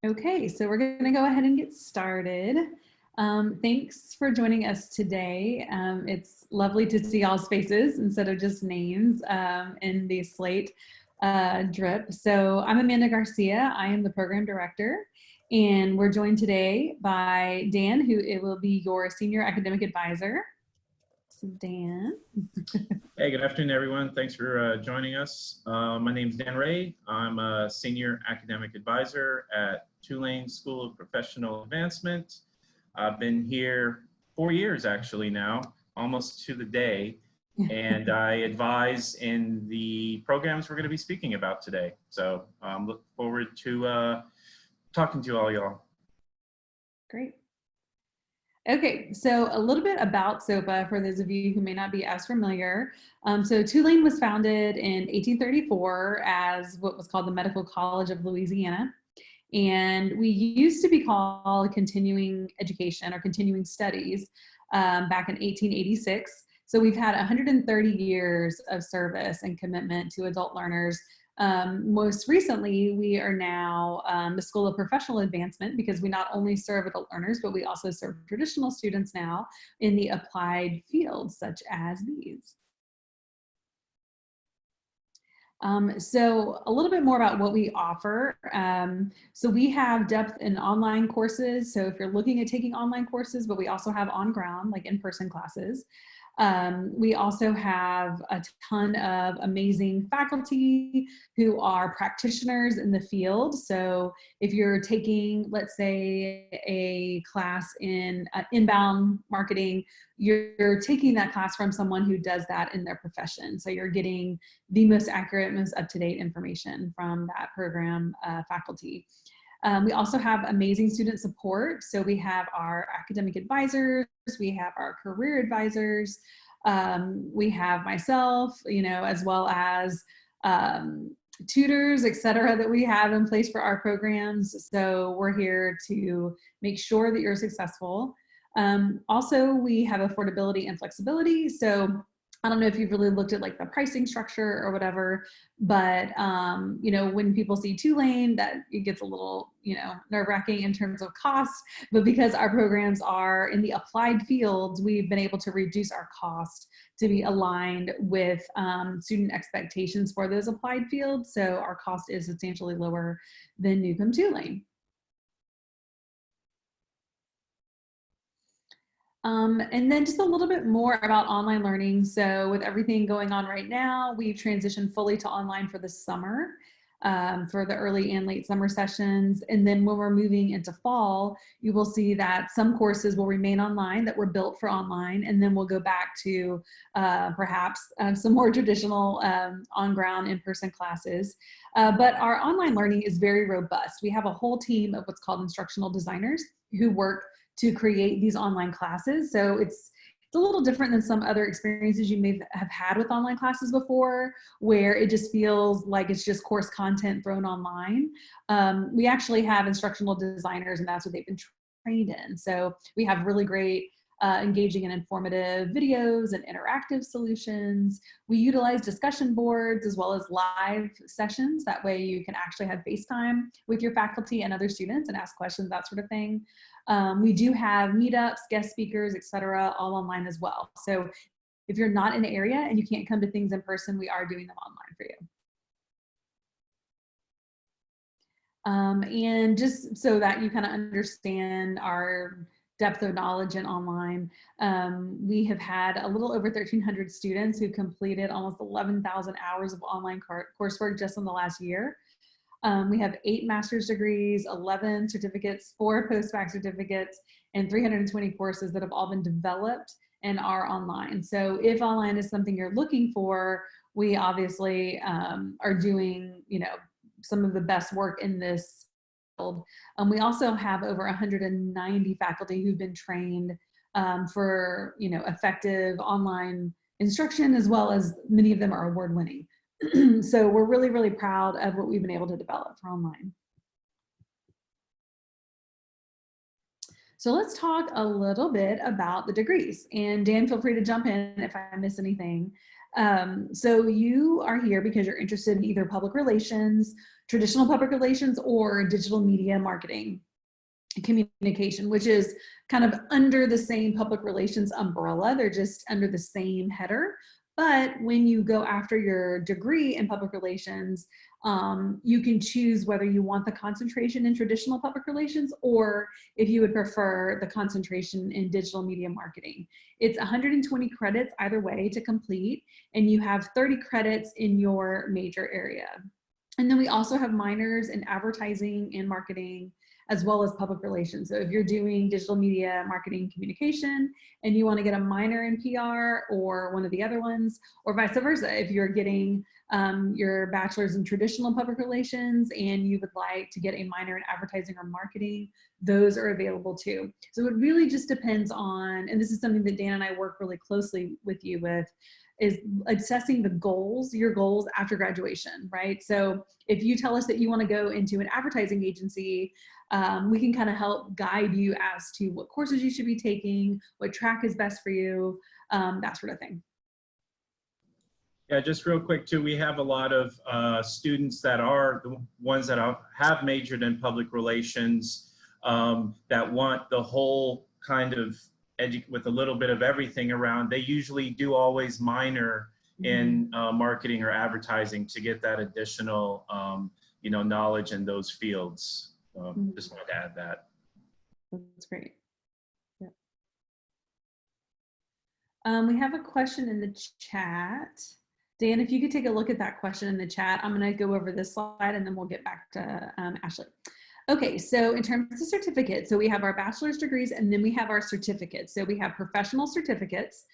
Okay, so we're going to go ahead and get started. Thanks for joining us today. It's lovely to see all faces instead of just names in the slate drip. So I'm Amanda Garcia. I am the program director, and we're joined today by Dan, who it will be your senior academic advisor. So Dan. Hey, good afternoon, everyone. Thanks for joining us. My name is Dan Ray. I'm a senior academic advisor at Tulane School of Professional Advancement. I've been here 4 years actually now, almost to the day, and I advise in the programs we're going to be speaking about today. So look forward to talking to all y'all. Great. Okay, so a little bit about SOPA for those of you who may not be as familiar. So Tulane was founded in 1834 as what was called the Medical College of Louisiana. And we used to be called continuing education or continuing studies back in 1886. So we've had 130 years of service and commitment to adult learners. Most recently, we are now the School of Professional Advancement because we not only serve adult learners, but we also serve traditional students now in the applied fields such as these. So a little bit more about what we offer. So we have depth in online courses. So if you're looking at taking online courses, but we also have on ground, like in-person classes. We also have a ton of amazing faculty who are practitioners in the field. So if you're taking, let's say, a class in inbound marketing, you're taking that class from someone who does that in their profession. So you're getting the most accurate, most up-to-date information from that program faculty. We also have amazing student support. So we have our academic advisors, we have our career advisors, we have myself, as well as tutors, et cetera, that we have in place for our programs. So we're here to make sure that you're successful. Also, we have affordability and flexibility. So I don't know if you've really looked at like the pricing structure or whatever, but when people see Tulane, that it gets a little, nerve-wracking in terms of cost, but because our programs are in the applied fields, we've been able to reduce our cost to be aligned with student expectations for those applied fields. So our cost is substantially lower than Newcomb Tulane. And then just a little bit more about online learning. So with everything going on right now, we've transitioned fully to online for the summer, for the early and late summer sessions. And then when we're moving into fall, you will see that some courses will remain online that were built for online, and then we'll go back to perhaps some more traditional on-ground in-person classes. But our online learning is very robust. We have a whole team of what's called instructional designers who work to create these online classes. So it's a little different than some other experiences you may have had with online classes before, where it just feels like it's just course content thrown online. We actually have instructional designers, and that's what they've been trained in. So we have really great engaging and informative videos and interactive solutions. We utilize discussion boards as well as live sessions. That way you can actually have FaceTime with your faculty and other students and ask questions, that sort of thing. We do have meetups, guest speakers, etc., all online as well. So if you're not in the area and you can't come to things in person, we are doing them online for you. And just so that you kind of understand our depth of knowledge in online, we have had a little over 1,300 students who completed almost 11,000 hours of online coursework just in the last year. We have 8 master's degrees, 11 certificates, 4 post-bac certificates, and 320 courses that have all been developed and are online. So if online is something you're looking for, we obviously are doing, some of the best work in this field. We also have over 190 faculty who've been trained for, effective online instruction, as well as many of them are award-winning. So we're really, really proud of what we've been able to develop for online. So let's talk a little bit about the degrees. And Dan, feel free to jump in if I miss anything. So you are here because you're interested in either public relations, traditional public relations, or digital media marketing communication, which is kind of under the same public relations umbrella. They're just under the same header. But when you go after your degree in public relations, you can choose whether you want the concentration in traditional public relations or if you would prefer the concentration in digital media marketing. It's 120 credits either way to complete, and you have 30 credits in your major area. And then we also have minors in advertising and marketing, as well as public relations. So if you're doing digital media marketing communication and you want to get a minor in PR or one of the other ones, or vice versa, if you're getting your bachelor's in traditional public relations and you would like to get a minor in advertising or marketing, those are available too. So it really just depends on, and this is something that Dan and I work really closely with you with, is assessing the goals, your goals after graduation, right? So if you tell us that you want to go into an advertising agency, we can kind of help guide you as to what courses you should be taking, what track is best for you, that sort of thing. Yeah, just real quick too, we have a lot of students that are the ones that have majored in public relations that want the whole kind of with a little bit of everything around. They usually do always minor in marketing or advertising to get that additional you know, knowledge in those fields. Just wanted to add that. That's great. Yeah. We have a question in the chat. Dan, if you could take a look at that question in the chat, I'm going to go over this slide and then we'll get back to Ashley. Okay, so in terms of certificates, so we have our bachelor's degrees and then we have our certificates. So we have professional certificates.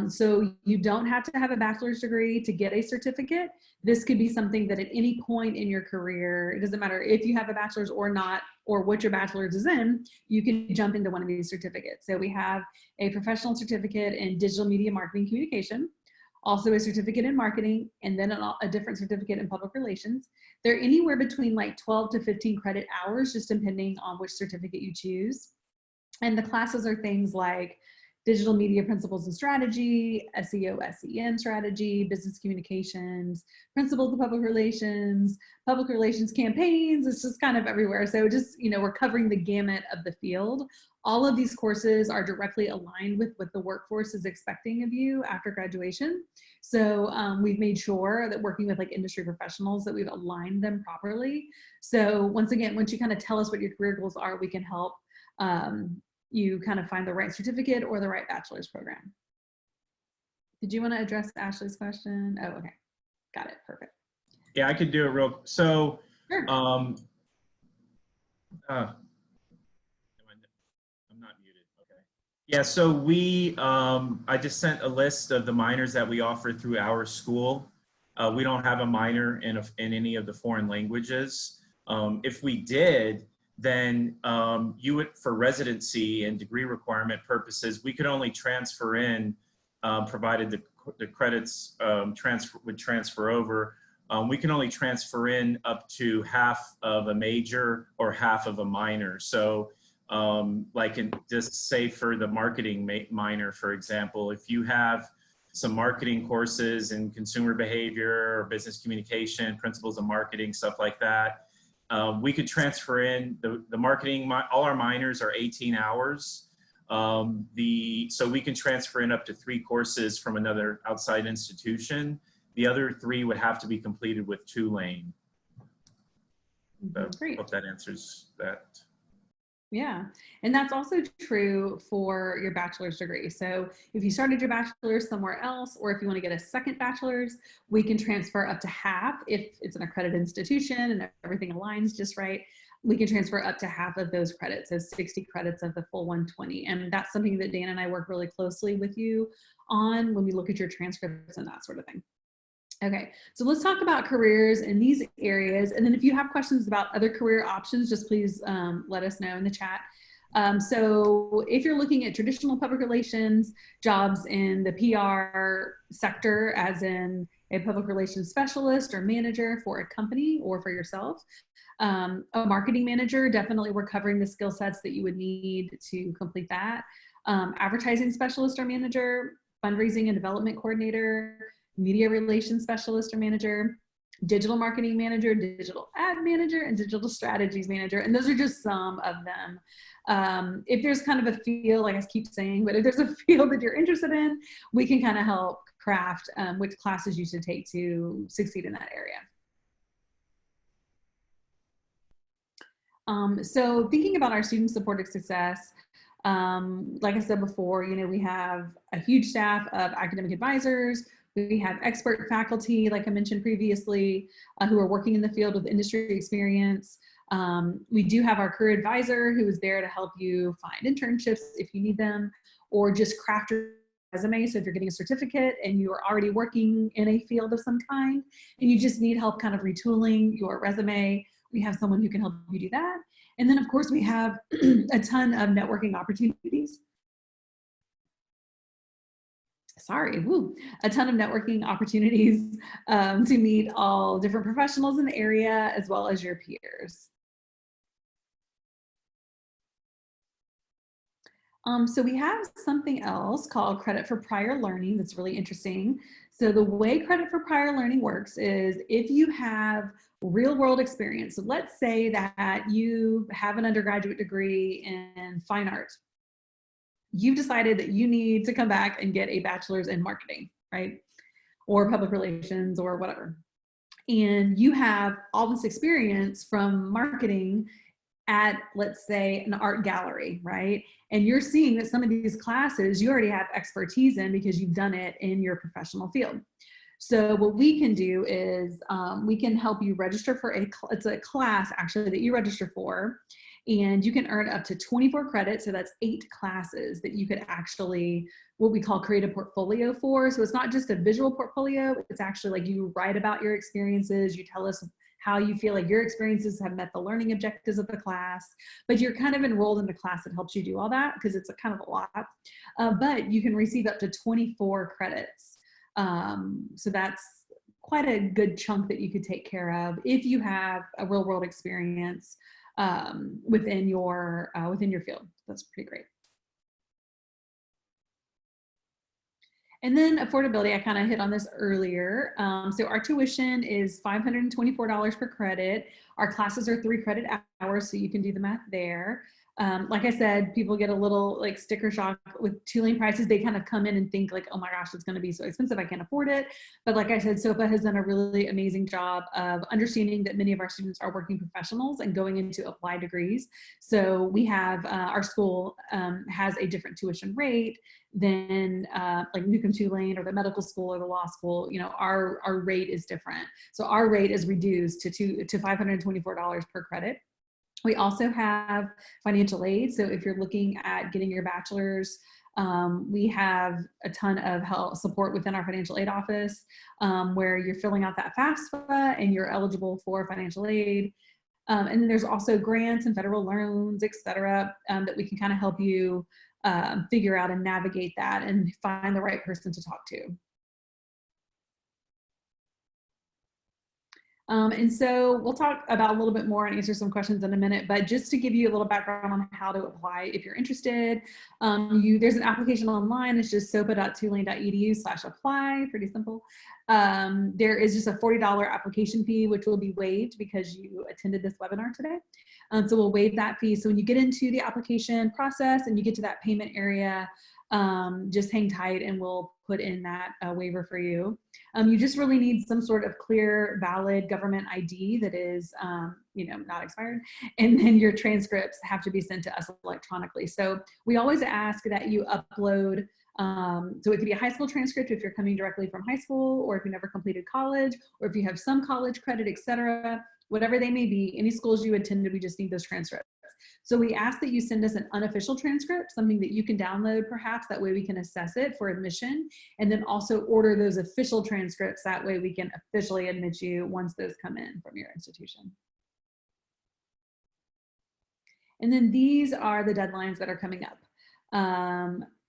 So you don't have to have a bachelor's degree to get a certificate. This could be something that at any point in your career, it doesn't matter if you have a bachelor's or not, or what your bachelor's is in, you can jump into one of these certificates. So we have a professional certificate in digital media marketing communication, also a certificate in marketing, and then a different certificate in public relations. They're anywhere between like 12 to 15 credit hours, just depending on which certificate you choose. And the classes are things like digital media principles and strategy, SEO, SEM strategy, business communications, principles of public relations campaigns. It's just kind of everywhere. So just, you know, we're covering the gamut of the field. All of these courses are directly aligned with what the workforce is expecting of you after graduation. So we've made sure that working with like industry professionals that we've aligned them properly. So once again, once you kind of tell us what your career goals are, we can help you kind of find the right certificate or the right bachelor's program. Did you want to address Ashley's question? Oh, okay. Got it. Perfect. Yeah, I could do it real. So, sure. I'm not muted. Okay. Yeah. So we, I just sent a list of the minors that we offer through our school. We don't have a minor in any of the foreign languages. If we did, then you would, for residency and degree requirement purposes, we could only transfer in, provided the credits would transfer over. We can only transfer in up to half of a major or half of a minor. So like just say for the marketing minor, for example, if you have some marketing courses in consumer behavior or business communication, principles of marketing, stuff like that, we could transfer in the marketing, all our minors are 18 hours. So we can transfer in up to 3 courses from another outside institution. The other 3 would have to be completed with Tulane. So I hope that answers that. Yeah, and that's also true for your bachelor's degree. So if you started your bachelor's somewhere else, or if you want to get a second bachelor's, we can transfer up to half if it's an accredited institution and everything aligns just right. We can transfer up to half of those credits, so 60 credits of the full 120. And that's something that Dan and I work really closely with you on when we look at your transcripts and that sort of thing. Okay, so let's talk about careers in these areas. And then if you have questions about other career options, just please let us know in the chat. So if you're looking at traditional public relations, jobs in the PR sector, as in a public relations specialist or manager for a company or for yourself, a marketing manager, definitely we're covering the skill sets that you would need to complete that. Advertising specialist or manager, fundraising and development coordinator, media relations specialist or manager, digital marketing manager, digital ad manager, and digital strategies manager. And those are just some of them. If there's kind of a field, like I keep saying, but if there's a field that you're interested in, we can kind of help craft which classes you should take to succeed in that area. So thinking about our student supported success, like I said before, you know, we have a huge staff of academic advisors. We have expert faculty, like I mentioned previously, who are working in the field with industry experience. We do have our career advisor who is there to help you find internships if you need them, or just craft your resume. So if you're getting a certificate and you are already working in a field of some kind and you just need help kind of retooling your resume, we have someone who can help you do that. And then of course we have a ton of networking opportunities. A ton of networking opportunities to meet all different professionals in the area as well as your peers. So we have something else called credit for prior learning that's really interesting. So the way credit for prior learning works is if you have real world experience. So let's say that you have an undergraduate degree in fine art. You've decided that you need to come back and get a bachelor's in marketing, right? Or public relations or whatever. And you have all this experience from marketing at, let's say, an art gallery, right? And you're seeing that some of these classes you already have expertise in because you've done it in your professional field. So what we can do is we can help you register for it's a class actually that you register for, and you can earn up to 24 credits. So that's 8 classes that you could actually, what we call create a portfolio for. So it's not just a visual portfolio, it's actually like you write about your experiences, you tell us how you feel like your experiences have met the learning objectives of the class, but you're kind of enrolled in the class that helps you do all that because it's a kind of a lot, but you can receive up to 24 credits. So that's quite a good chunk that you could take care of if you have a real world experience within your field. That's pretty great. And then affordability, I kind of hit on this earlier. So our tuition is $524 per credit. Our classes are 3 credit hours, so you can do the math there. Like I said, people get a little like sticker shock with Tulane prices. They kind of come in and think like, oh my gosh, it's going to be so expensive, I can't afford it. But like I said, SOPA has done a really amazing job of understanding that many of our students are working professionals and going into applied degrees. So we have, our school has a different tuition rate than like Newcomb Tulane or the medical school or the law school. You know, our rate is different. So our rate is reduced to $524 per credit. We also have financial aid. So if you're looking at getting your bachelor's, we have a ton of help support within our financial aid office where you're filling out that FAFSA and you're eligible for financial aid. And then there's also grants and federal loans, et cetera, that we can kind of help you figure out and navigate that and find the right person to talk to. And so we'll talk about a little bit more and answer some questions in a minute, but just to give you a little background on how to apply if you're interested, there's an application online. It's just sopa.tulane.edu/apply, pretty simple. There is just a $40 application fee, which will be waived because you attended this webinar today. So we'll waive that fee. So when you get into the application process and you get to that payment area, just hang tight and we'll put in that waiver for you. You just really need some sort of clear, valid government ID that is, you know, not expired. And then your transcripts have to be sent to us electronically. So we always ask that you upload, so it could be a high school transcript if you're coming directly from high school, or if you never completed college, or if you have some college credit, et cetera, whatever they may be, any schools you attended, we just need those transcripts. So we ask that you send us an unofficial transcript, something that you can download perhaps, that way we can assess it for admission, and then also order those official transcripts, that way we can officially admit you once those come in from your institution. And then these are the deadlines that are coming up.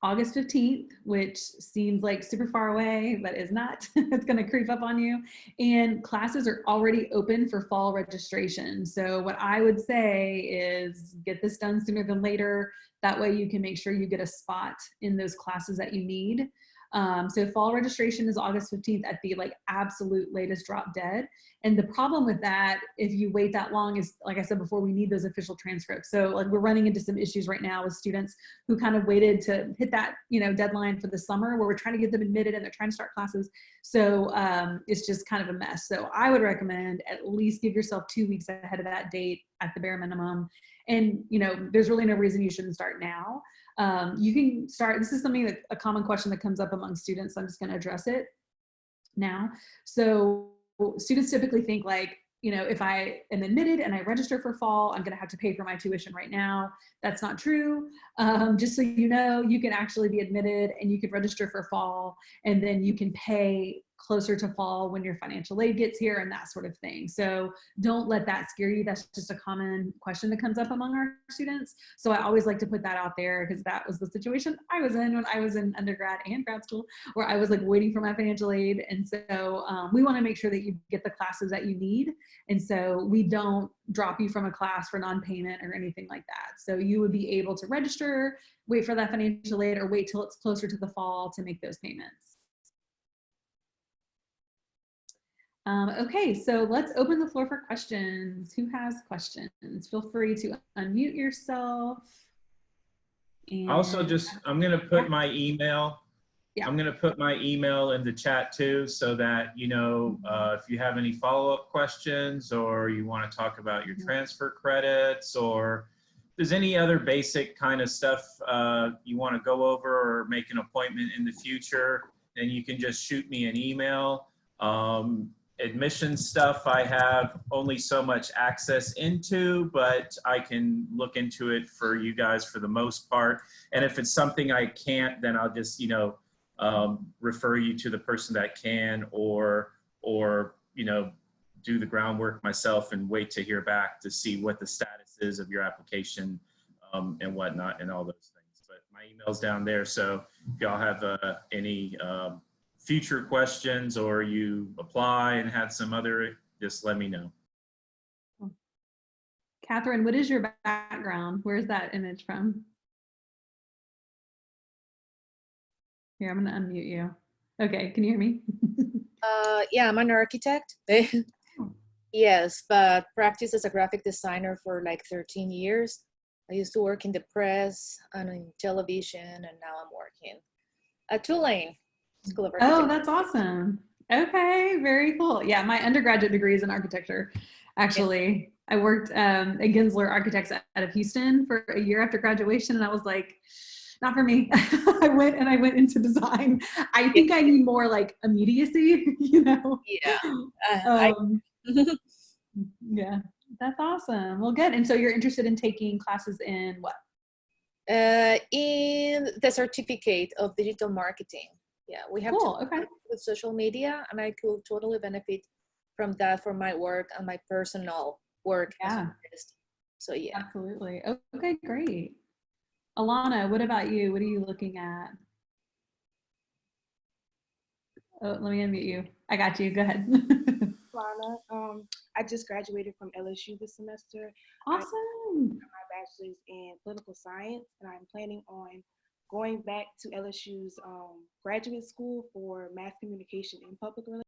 August 15th, which seems like super far away, but is not. It's going to creep up on you. And classes are already open for fall registration. So what I would say is get this done sooner than later. That way you can make sure you get a spot in those classes that you need. So fall registration is August 15th at the like absolute latest drop dead. And the problem with that, if you wait that long, is like I said before, we need those official transcripts. So like we're running into some issues right now with students who kind of waited to hit that, you know, deadline for the summer where we're trying to get them admitted and they're trying to start classes. So it's just kind of a mess. So I would recommend at least give yourself 2 weeks ahead of that date at the bare minimum. And, you know, there's really no reason you shouldn't start now. You can start, this is something that a common question that comes up among students. So I'm just going to address it now. So students typically think like, you know, if I am admitted and I register for fall, I'm going to have to pay for my tuition right now. That's not true. Just so you know, you can actually be admitted and you can register for fall, and then you can pay closer to fall when your financial aid gets here and that sort of thing. So don't let that scare you. That's just a common question that comes up among our students. So I always like to put that out there because that was the situation I was in when I was in undergrad and grad school, where I was like waiting for my financial aid. And so we want to make sure that you get the classes that you need. And so we don't drop you from a class for non-payment or anything like that. So you would be able to register, wait for that financial aid, or wait till it's closer to the fall to make those payments. Okay, so let's open the floor for questions. Who has questions? Feel free to unmute yourself. And Also, I'm going to put my email. Yeah. I'm going to put my email in the chat too, so that, you know, if you have any follow-up questions or you want to talk about your transfer credits, or if there's any other basic kind of stuff you want to go over or make an appointment in the future, then you can just shoot me an email. Admission stuff I have only so much access into, but I can look into it for you guys for the most part. And if it's something I can't, then I'll just, you know, refer you to the person that can, or, you know, do the groundwork myself and wait to hear back to see what the status is of your application and whatnot and all those things. But my email's down there. So if y'all have any future questions, or you apply and had some other, just let me know. Catherine, what is your background? Where's that image from? Here, I'm going to unmute you. Okay, can you hear me? Yeah, I'm an architect. Yes, but practiced as a graphic designer for like 13 years. I used to work in the press and in television, and now I'm working at Tulane School of Architecture. Oh, that's awesome. Okay, very cool. Yeah, my undergraduate degree is in architecture. Actually, I worked at Gensler Architects out of Houston for a year after graduation, and I was like, not for me. I went into design. I think I need more like immediacy, you know? Yeah. Yeah, that's awesome. Well, good. And so you're interested in taking classes in what? In the certificate of digital marketing. Yeah, we have cool. to Okay. with social media, and I could totally benefit from that for my work and my personal work. Yeah. So yeah. Absolutely. Okay, great. Alana, what about you? What are you looking at? Oh, let me unmute you. I got you. Go ahead. Alana, I just graduated from LSU this semester. Awesome. I got my bachelor's in political science, and I'm planning on going back to LSU's graduate school for mass communication and public relations.